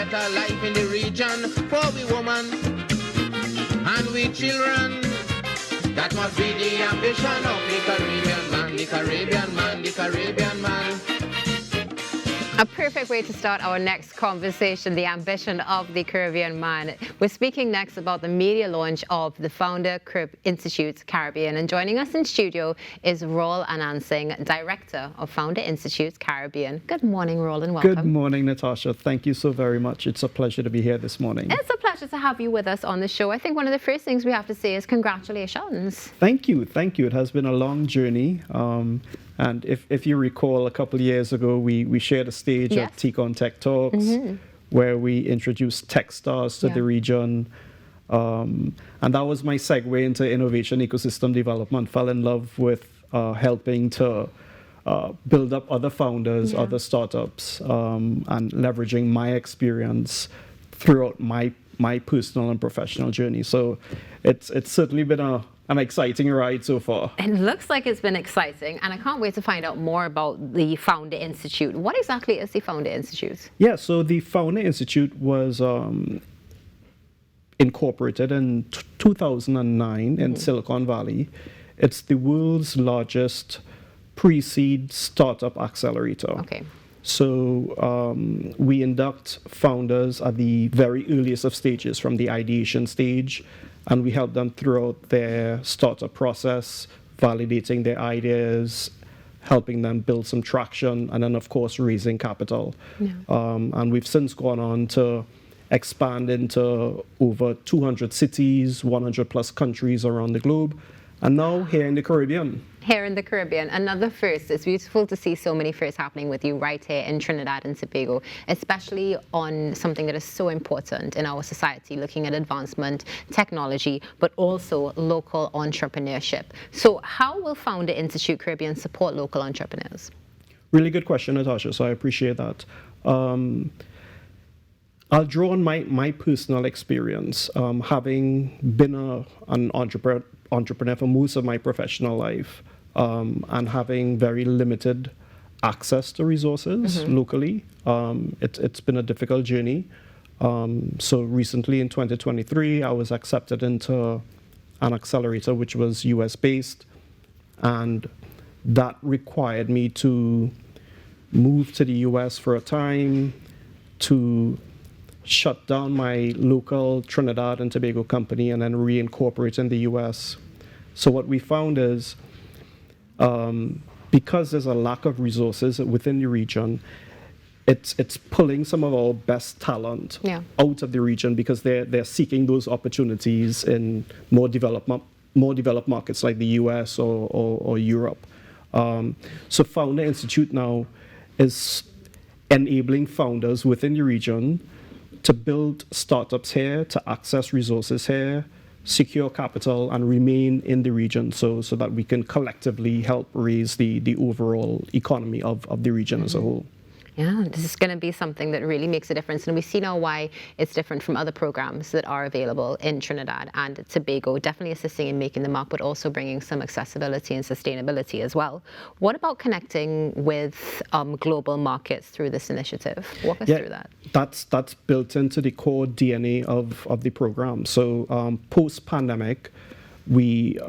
better life in the region for we woman and we children. That must be the ambition of the Caribbean man, the Caribbean man, the Caribbean man. A perfect way to start our next conversation, the ambition of the Caribbean man. We're speaking next about the media launch of the Founder Crib Institute Caribbean. And joining us in studio is Rawle Annandsingh, Director of Founder Institute Caribbean. Good morning, Rawle, and welcome. Good morning, Natasha. Thank you so very much. It's a pleasure to be here this morning. It's a pleasure to have you with us on the show. I think one of the first things we have to say is congratulations. Thank you. Thank you. It has been a long journey. And if you recall, a couple of years ago, we shared a stage at TCON Tech Talks where we introduced tech stars to the region. And that was my segue into innovation ecosystem development. Fell in love with helping to build up other founders, other startups, and leveraging my experience throughout my personal and professional journey. So it's certainly been an exciting ride so far. It looks like it's been exciting, and I can't wait to find out more about the Founder Institute. What exactly is the Founder Institute? Yeah, so the Founder Institute was incorporated in 2009 in Silicon Valley. It's the world's largest pre-seed startup accelerator. Okay. So we induct founders at the very earliest of stages, from the ideation stage, and we help them throughout their startup process, validating their ideas, helping them build some traction, and then, of course, raising capital. Yeah. And we've since gone on to expand into over 200 cities, 100 plus countries around the globe, and now here in the Caribbean. Here in the Caribbean, another first. It's beautiful to see so many firsts happening with you right here in Trinidad and Tobago, especially on something that is so important in our society, looking at advancement, technology, but also local entrepreneurship. So how will Founder Institute Caribbean support local entrepreneurs? Really good question, Natasha, so I appreciate that. I'll draw on my personal experience, having been an entrepreneur for most of my professional life, and having very limited access to resources locally. It's been a difficult journey. So recently in 2023, I was accepted into an accelerator which was US-based, and that required me to move to the US for a time, to shut down my local Trinidad and Tobago company and then reincorporate in the US. So what we found is, because there's a lack of resources within the region, it's pulling some of our best talent out of the region because they're seeking those opportunities in more developed markets like the US or Europe. So Founder Institute now is enabling founders within the region to build startups here, to access resources here, secure capital, and remain in the region so that we can collectively help raise the overall economy of the region as a whole. Yeah, this is going to be something that really makes a difference. And we see now why it's different from other programs that are available in Trinidad and Tobago, definitely assisting in making the mark, but also bringing some accessibility and sustainability as well. What about connecting with global markets through this initiative? Walk us through that. That's built into the core DNA of the program. So post-pandemic, we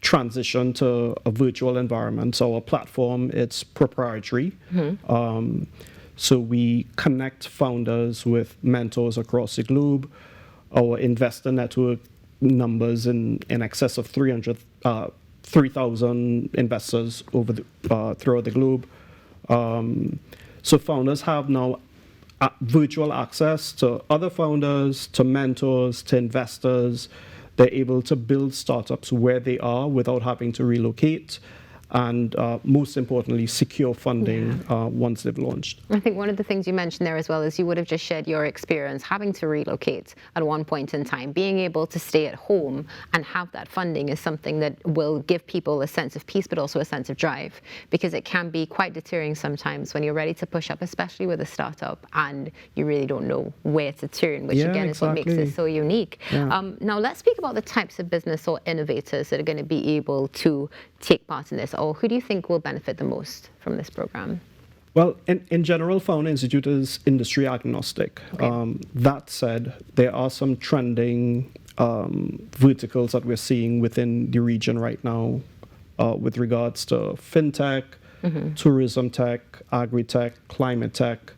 transition to a virtual environment. So our platform, it's proprietary. So we connect founders with mentors across the globe. Our investor network numbers in excess of 3,000 investors over throughout the globe. So founders have now virtual access to other founders, to mentors, to investors. They're able to build startups where they are without having to relocate, and most importantly, secure funding once they've launched. I think one of the things you mentioned there as well is you would have just shared your experience having to relocate at one point in time. Being able to stay at home and have that funding is something that will give people a sense of peace, but also a sense of drive, because it can be quite deterring sometimes when you're ready to push up, especially with a startup, and you really don't know where to turn, which again is what makes it so unique. Now let's speak about the types of business or innovators that are going to be able to take part in this, or who do you think will benefit the most from this program? Well, in general, Founder Institute is industry agnostic. Okay. That said, there are some trending verticals that we're seeing within the region right now with regards to fintech, tourism tech, agri-tech, climate tech.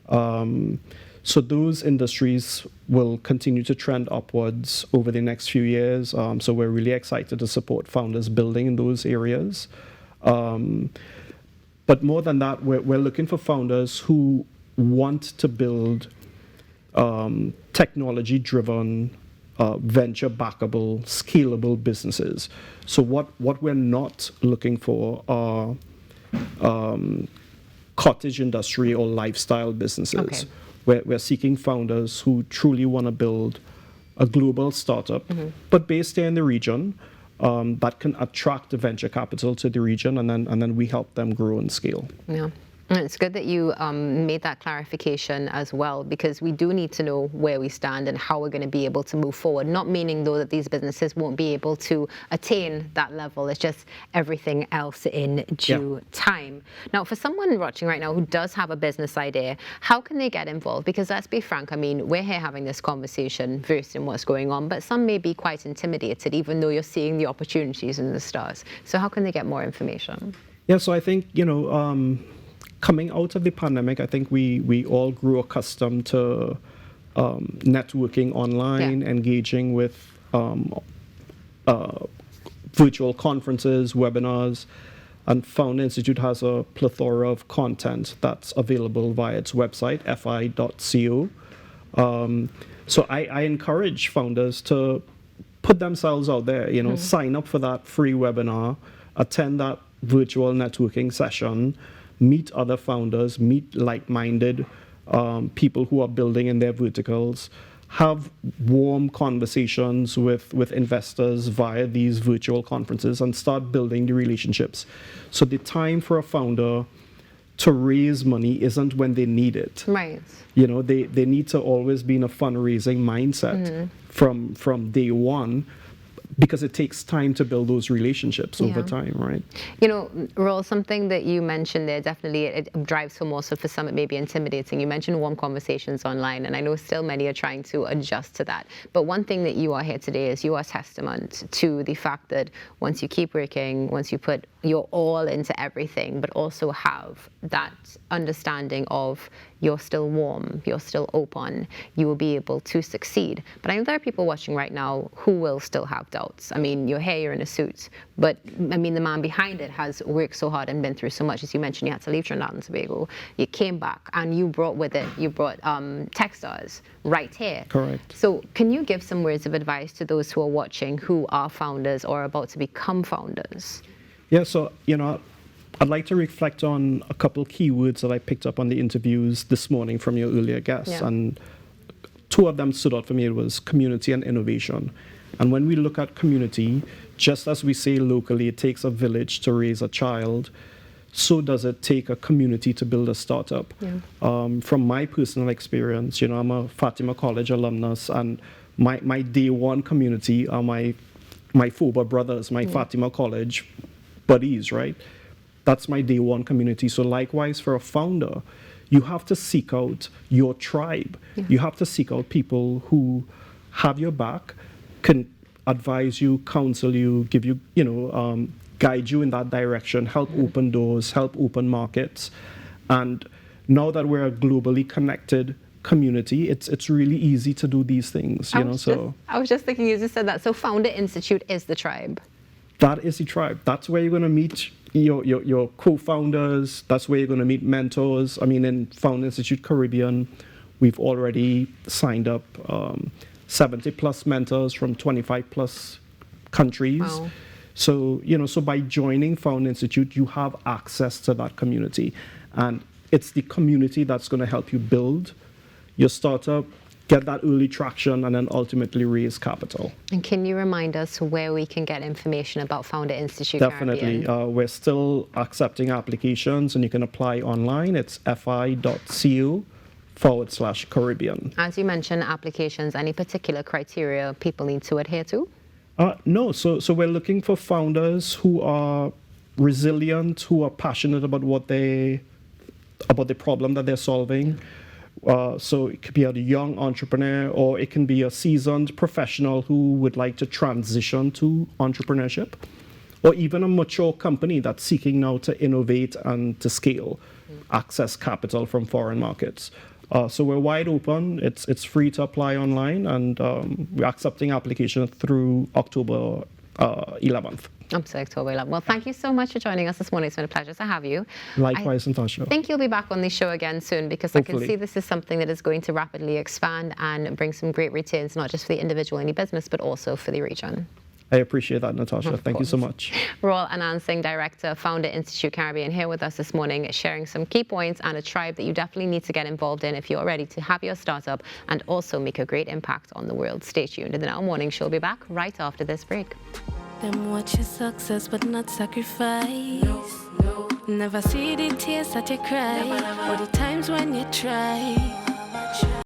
So those industries will continue to trend upwards over the next few years. So we're really excited to support founders building in those areas. But more than that, we're looking for founders who want to build technology-driven, venture-backable, scalable businesses. So what we're not looking for are cottage industry or lifestyle businesses. Okay. We're seeking founders who truly want to build a global startup, but based here in the region, that can attract the venture capital to the region, and then we help them grow and scale. Yeah. And it's good that you made that clarification as well, because we do need to know where we stand and how we're going to be able to move forward. Not meaning, though, that these businesses won't be able to attain that level. It's just everything else in due time. Now, for someone watching right now who does have a business idea, how can they get involved? Because let's be frank, I mean, we're here having this conversation, versed in what's going on, but some may be quite intimidated, even though you're seeing the opportunities and the stars. So how can they get more information? Yeah, so I think, coming out of the pandemic, I think we all grew accustomed to networking online, engaging with virtual conferences, webinars, and Founder Institute has a plethora of content that's available via its website, fi.co. So I encourage founders to put themselves out there, sign up for that free webinar, attend that virtual networking session, meet other founders, meet like-minded people who are building in their verticals, have warm conversations with investors via these virtual conferences, and start building the relationships. So the time for a founder to raise money isn't when they need it. Right. They need to always be in a fundraising mindset from day one, because it takes time to build those relationships over time, right? Rawle, something that you mentioned there, definitely it drives home also for some it may be intimidating. You mentioned warm conversations online, and I know still many are trying to adjust to that. But one thing that you are here today is you are testament to the fact that once you keep working, once you put your all into everything, but also have that understanding of you're still warm, you're still open, you will be able to succeed. But I know there are people watching right now who will still have doubts. I mean, you're here, you're in a suit, but I mean, the man behind it has worked so hard and been through so much. As you mentioned, you had to leave Trinidad and Tobago, you came back, and you brought with it, Techstars right here. Correct. So can you give some words of advice to those who are watching who are founders or about to become founders? Yeah, so, I'd like to reflect on a couple keywords that I picked up on the interviews this morning from your earlier guests. Yeah. And two of them stood out for me. It was community and innovation. And when we look at community, just as we say locally, it takes a village to raise a child, so does it take a community to build a startup. Yeah. From my personal experience, I'm a Fatima College alumnus, and my day one community are my FOBA brothers, my Fatima College buddies, right? That's my day one community. So likewise for a founder, you have to seek out your tribe. Yeah. You have to seek out people who have your back, can advise you, counsel you, give you, guide you in that direction, help open doors, help open markets. And now that we're a globally connected community, it's really easy to do these things, I was just thinking, you just said that. So Founder Institute is the tribe. That is the tribe. That's where you're going to meet your co-founders. That's where you're going to meet mentors. I mean, in Founder Institute Caribbean, we've already signed up 70 plus mentors from 25 plus countries. Wow. So, so by joining Founder Institute, you have access to that community. And it's the community that's going to help you build your startup, get that early traction, and then ultimately raise capital. And can you remind us where we can get information about Founder Institute Definitely. Caribbean? We're still accepting applications, and you can apply online. It's fi.co/Caribbean. As you mentioned, applications, any particular criteria people need to adhere to? No. So we're looking for founders who are resilient, who are passionate about what they about the problem that they're solving. So it could be a young entrepreneur, or it can be a seasoned professional who would like to transition to entrepreneurship, or even a mature company that's seeking now to innovate and to scale, access capital from foreign markets. So we're wide open. It's free to apply online, and we're accepting applications through October 11th. Up to October 11th. Well, thank you so much for joining us this morning. It's been a pleasure to have you. Likewise, Natasha. I think you'll be back on the show again soon, because Hopefully. I can see this is something that is going to rapidly expand and bring some great returns, not just for the individual in the business, but also for the region. I appreciate that, Natasha. Thank you so much. Rawle Annandsingh, Director, Founder, Institute Caribbean, here with us this morning, sharing some key points and a tribe that you definitely need to get involved in if you're ready to have your startup and also make a great impact on the world. Stay tuned. The Now Morning Show will be back right after this break. Them watch your success but not sacrifice. No. Never see the tears that you cry, or the times when you try.